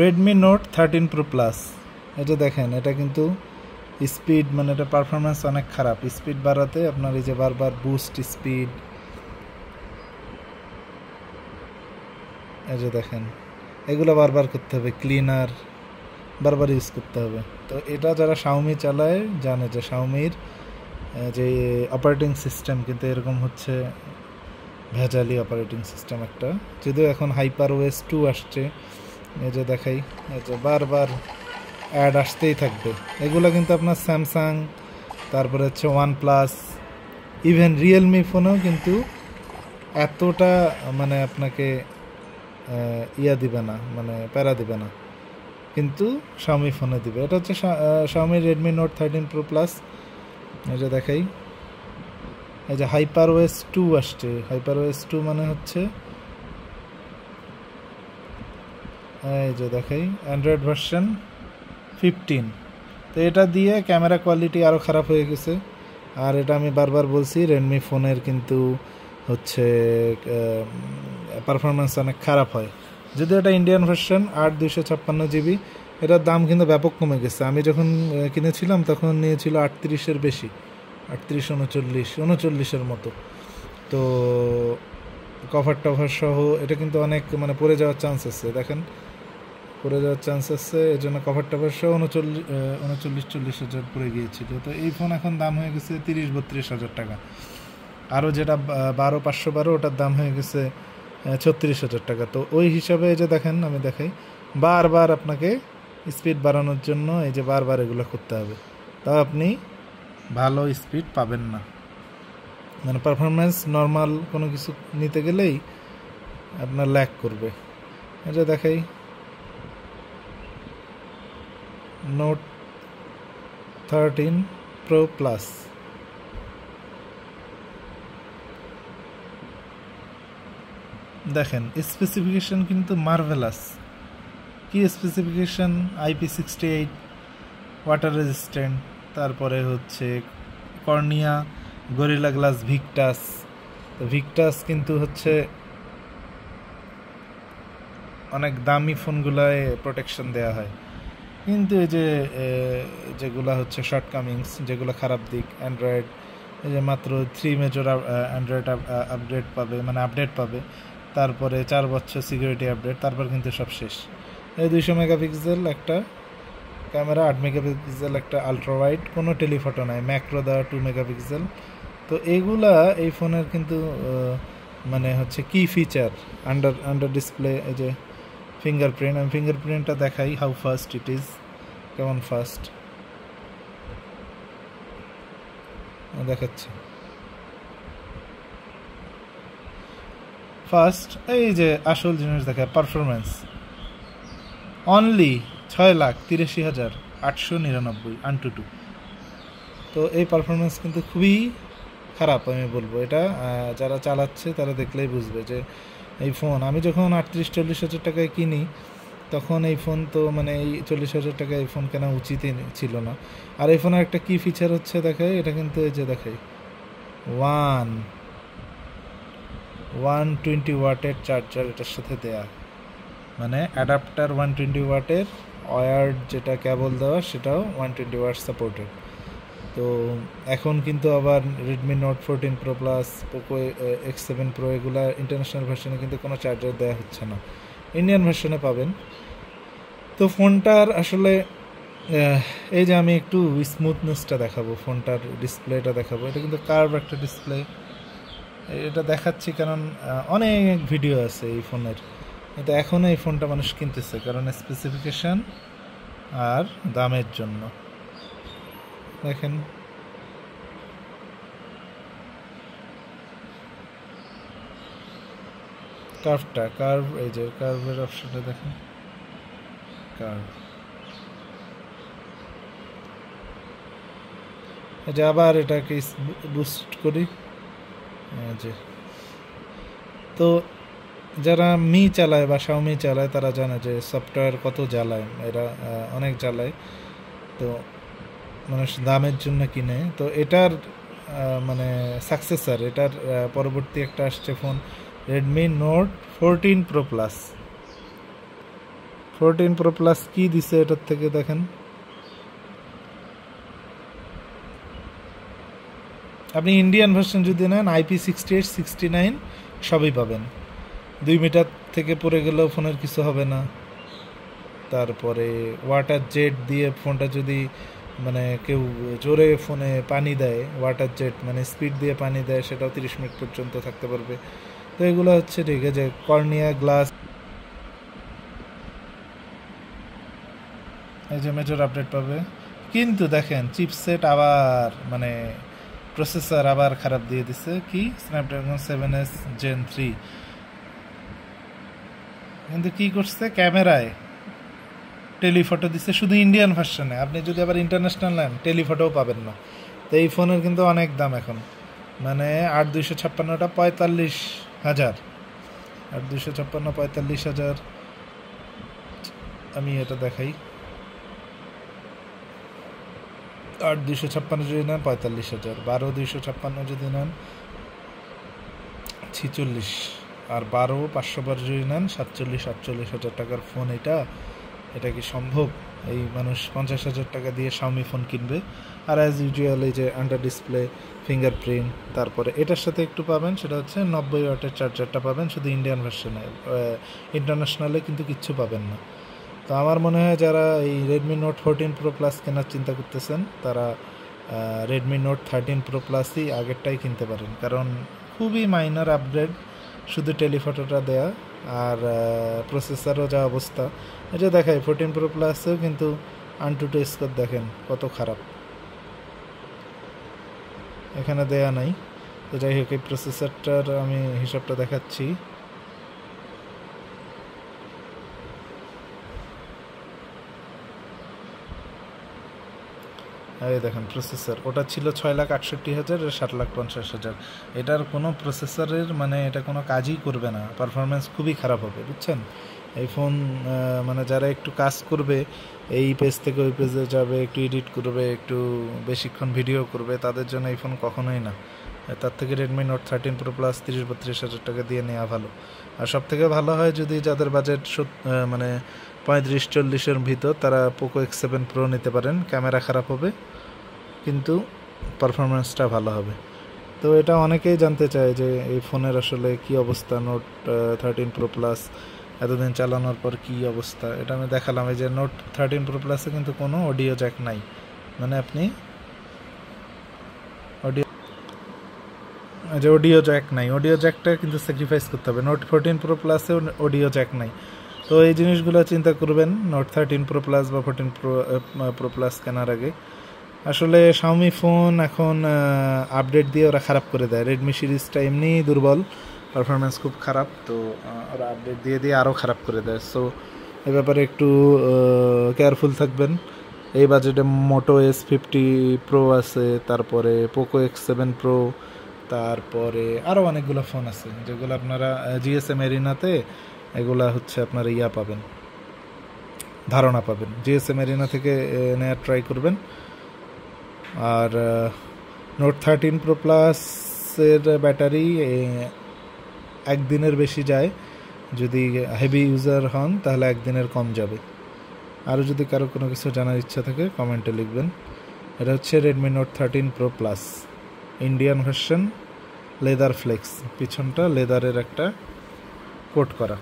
Redmi Note 13 Pro plus. এটা দেখেন, এটা কিন্তু স্পিড মানে এটা পারফরমেন্স অনেক খারাপ। স্পিড বাড়াতে আপনার এই যে বারবার বুস্ট স্পিড, এই যে দেখেন এগুলো বারবার করতে হবে, ক্লিনার বারবার ইউজ করতে হবে। তো এটা যারা শাওমি চালায় জানে যে শাওমির যে অপারেটিং সিস্টেম কিন্তু এরকম হচ্ছে ভেজালি অপারেটিং সিস্টেম একটা। যদিও এখন HyperOS 2 আসছে, এই যে দেখাই, এই যে বারবার অ্যাড আসতেই থাকবে। এগুলো কিন্তু আপনার স্যামসাং, তারপরে হচ্ছে OnePlus, ইভেন রিয়েলমি ফোনেও কিন্তু এতটা মানে আপনাকে ইয়া দিবে না, মানে প্যারা দিবে না, কিন্তু শাওমি ফোনে দিবে। এটা হচ্ছে Xiaomi Redmi Note 13 Pro plus. এই যে দেখাই, এই যে HyperOS 2 আসছে। HyperOS 2 মানে হচ্ছে এই যে দেখাই অ্যান্ড্রয়েড ভার্সন 15। তো এটা দিয়ে ক্যামেরা কোয়ালিটি আরও খারাপ হয়ে গেছে। আর এটা আমি বারবার বলছি, রেডমি ফোনের কিন্তু হচ্ছে পারফরমেন্স অনেক খারাপ হয়। যদিও এটা ইন্ডিয়ান ভার্সন 8/256 GB, এটার দাম কিন্তু ব্যাপক কমে গেছে। আমি যখন কিনেছিলাম তখন নিয়েছিল 38-এর বেশি, 38-39-39-এর মতো। তো কভার টভার সহ এটা কিন্তু অনেক মানে পড়ে যাওয়ার চান্স আছে, দেখেন পড়ে যাওয়ার চান্স আছে। এই জন্য কভার টভার সহ 39-40 হাজার পড়ে গিয়েছিল। তো এই ফোন এখন দাম হয়ে গেছে 30-32 হাজার টাকা। আরও যেটা 12-512 ওটার দাম হয়ে গেছে 36 হাজার টাকা। তো ওই হিসাবে এই যে দেখেন, আমি দেখাই, বারবার আপনাকে স্পিড বাড়ানোর জন্য এই যে বারবার এগুলো করতে হবে, তাও আপনি ভালো স্পিড পাবেন না। মানে পারফরমেন্স নর্মাল কোনো কিছু নিতে গেলেই আপনার ল্যাগ করবে। এই যে দেখাই নোট 13 প্রো প্লাস। দেখেন স্পেসিফিকেশন কিন্তু মার্ভেলাস। কি স্পেসিফিকেশন? IP68, ওয়াটার রেজিস্ট্যান্ট, তারপরে হচ্ছে কর্নিয়া, গরিলা গ্লাস ভিক্টাস। তো ভিক্টাস কিন্তু হচ্ছে অনেক দামি ফোনগুলোয় প্রোটেকশন দেওয়া হয়, কিন্তু এই যে যেগুলো হচ্ছে শর্টকামিংস, যেগুলো খারাপ দিক, অ্যান্ড্রয়েড এই যে মাত্র 3 মেজর অ্যান্ড্রয়েড আপডেট পাবে, মানে আপডেট পাবে, তারপরে 4 বছর সিকিউরিটি আপডেট, তারপর কিন্তু সব শেষ। এই 200 মেগাপিক্সেল একটা ক্যামেরা, 8 মেগাপিক্সেল একটা আলট্রা ওয়াইড, কোনো টেলিফটো নাই, ম্যাক্রো দেওয়া 2 মেগাপিক্সেল। তো এইগুলা এই ফোনের কিন্তু মানে হচ্ছে কি ফিচার, আন্ডার ডিসপ্লে এই যে ফিঙ্গারপ্রিন্ট, আমি ফিঙ্গারপ্রিন্টটা দেখাই হাউ ফাস্ট ইট ইজ, কেমন ফাস্ট দেখাচ্ছে, ফার্স্ট। এই যে আসল জিনিস দেখা, পারফরমেন্স অনলি 6,83,899 AnTuTu। তো এই পারফরমেন্স কিন্তু খুবই খারাপ, আমি বলবো। এটা যারা চালাচ্ছে তারা দেখলেই বুঝবে যে এই ফোন আমি যখন 38-40 হাজার টাকায় কিনি, তখন এই ফোন তো মানে এই 40 হাজার টাকায় এই ফোন কেনা উচিতই ছিল না। আর এই ফোনের একটা কী ফিচার হচ্ছে দেখায়, এটা কিন্তু এই যে দেখাই 120 ওয়াটের চার্জার এটার সাথে দেয়া, মানে অ্যাডাপ্টার 120 ওয়াটের, ওয়্যার্ড যেটা কেবল দেওয়া সেটাও 120 ওয়াট সাপোর্টেড। তো এখন কিন্তু আবার Redmi note 14 pro plus, Poco X7 pro, এগুলা ইন্টারন্যাশনাল ভার্সনে কিন্তু কোনো চার্জার দেওয়া হচ্ছে না, ইন্ডিয়ান ভার্সনে পাবেন। তো ফোনটার আসলে এই যে আমি একটু স্মুথনেসটা দেখাবো, ফোনটার ডিসপ্লেটা দেখাবো, এটা কিন্তু কার্ভ একটা ডিসপ্লে। এটা দেখাচ্ছি কারণ অনেক ভিডিও আছে এই ফোনের, কিন্তু এখনও এই ফোনটা মানুষ কিনতেছে কারণ স্পেসিফিকেশান আর দামের জন্য। দেখেন কার্ভ, এই যে কার্ভের অপশনটা দেখেন, কার্ভ। এই যে আবার এটাকে বুস্ট করি, যে তো যারা মি চালায় বা শাওমি চালায় তারা জানে যে সফটওয়্যার কত জ্বালায়, এরা অনেক জ্বালায়। তো মানুষ দামের জন্য কিনে। তো এটার মানে সাকসেসর, এটার পরবর্তী একটা আসছে phone Redmi note 14 pro plus. 14 Pro Plus কি দিছে এটার থেকে দেখেন, আপনি ইন্ডিয়ান ভার্সন যদি নেন IP68 69 সবই পাবেন, 2 মিটার থেকে পড়ে গেলেও ফোনের কিছু হবে না। তারপরে ওয়াটার জেট দিয়ে ফোনটা যদি মানে কেউ জোরে ফোনে পানি দেয়, ওয়াটার জেট মানে স্পিড দিয়ে পানি দেয়, সেটাও 30 মিনিট পর্যন্ত থাকতে পারবে। তো এগুলো হচ্ছে ঠিক আছে, কর্নিয়া গ্লাস, এই যে মেজর আপডেট পাবে। কিন্তু দেখেন চিপসেট আবার মানে প্রসেসর আবার খারাপ দিয়ে দিছে, কি স্ন্যাপড্রাগন 7S Gen 3। কিন্তু কি করছে, ক্যামেরায় টেলিফটো দিচ্ছে শুধু ইন্ডিয়ান ভার্সনে, আপনি যদি আবার ইন্টারন্যাশনাল নেন টেলিফটোও পাবেন না। তো এই ফোনের কিন্তু অনেক দাম এখন, মানে 8256টা 45,000, 8256 45,000। আমি এটা দেখাই, 8256 যদি নেন 45,000, 12256 যদি নেন 46, আর 12500 যদি নেন 47-48,000 টাকার ফোন। এটা কি সম্ভব? এই মানুষ 50,000 টাকা দিয়ে শাওমি ফোন কিনবে? আর অ্যাজ ইউজুয়াল এই যে আন্ডার ডিসপ্লে ফিঙ্গারপ্রিন্ট, তারপরে এটার সাথে একটু পাবেন, সেটা হচ্ছে 90 ওয়াটের চার্জারটা পাবেন শুধু ইন্ডিয়ান ভার্সনে, ইন্টারন্যাশনালে কিন্তু কিচ্ছু পাবেন না। তো আমার মনে হয় যারা এই রেডমি নোট 14 প্রো প্লাস কেনার চিন্তা করতেছেন তারা রেডমি নোট 13 প্রো প্লাসই আগেরটাই কিনতে পারেন, কারণ খুবই মাইনর আপগ্রেড, শুধু টেলিফটোটা দেয়া, আর প্রসেসরও যা অবস্থা। এই যে দেখাই 14 প্রো প্লাসেও কিন্তু আনটুটু স্কোর দেখেন কত খারাপ, এখানে দেয়া নাই। তো যাই হোক, এই প্রসেসরটার আমি হিসাবটা দেখাচ্ছি। এই দেখেন প্রসেসর, ওটা ছিল 6,68,000 আর 7,50,000। এটার কোনো প্রসেসরের মানে এটা কোনো কাজই করবে না, পারফরমেন্স খুবই খারাপ হবে, বুঝছেন। এই ফোন মানে যারা একটু কাজ করবে, এই পেজ থেকে ওই পেজে যাবে, একটু এডিট করবে, একটু বেশিক্ষণ ভিডিও করবে, তাদের জন্য এই ফোন কখনোই না। তার থেকে রেডমি নোট 13 প্রো প্লাস 30-32 হাজার টাকা দিয়ে নেওয়া ভালো। আর সব থেকে ভালো হয় যদি যাদের বাজেট মানে 35-40-এর ভিতর, তারা পোকো X7 প্রো নিতে পারেন। ক্যামেরা খারাপ হবে কিন্তু পারফরমেন্সটা ভালো হবে। তো এটা অনেকেই জানতে চায় যে এই ফোনের আসলে কি অবস্থা, নোট 13 প্রো প্লাস এতদিন চালানোর পর কি অবস্থা। এটা আমি দেখালাম, এই যে নোট 13 প্রো প্লাসে কিন্তু কোনো অডিও জ্যাক নাই, মানে আপনি অডিও জ্যাক নাই, অডিও জ্যাকটা কিন্তু স্যাক্রিফাইস করতে হবে। নোট 14 প্রো প্লাসেও অডিও জ্যাক নাই। তো এই জিনিসগুলো চিন্তা করবেন নোট 13 প্রো প্লাস বা 14 প্রো প্লাস কেনার আগে। আসলে শাওমি ফোন এখন আপডেট দিয়ে ওরা খারাপ করে দেয়, রেডমি সিরিজটা এমনি দুর্বল, পারফরমেন্স খুব খারাপ, তো ওরা আপডেট দিয়ে দিয়ে আরও খারাপ করে দেয়। সো এ ব্যাপারে একটু কেয়ারফুল থাকবেন। এই বাজেটে মোটো S50 প্রো আছে, তারপরে পোকো X7 প্রো, তারপরে আরও অনেকগুলো ফোন আছে যেগুলো আপনারা জিএসএম এরিনাতে এগুলা হচ্ছে আপনারা পাবেন, ধারণা পাবেন। জিএসএম এরিনা থেকে নেওয়ার ট্রাই করবেন। আর নোট 13 প্রো প্লাসের ব্যাটারি একদিনের বেশি যায়, যদি হেভি ইউজার হন তাহলে একদিনের কম যাবে। আরও যদি কারো কোনো কিছু জানার ইচ্ছা থাকে কমেন্টে লিখবেন। এটা হচ্ছে Redmi Note 13 Pro Plus, Indian version, leather flex, পিছনটা লেদারের একটা কোট করা।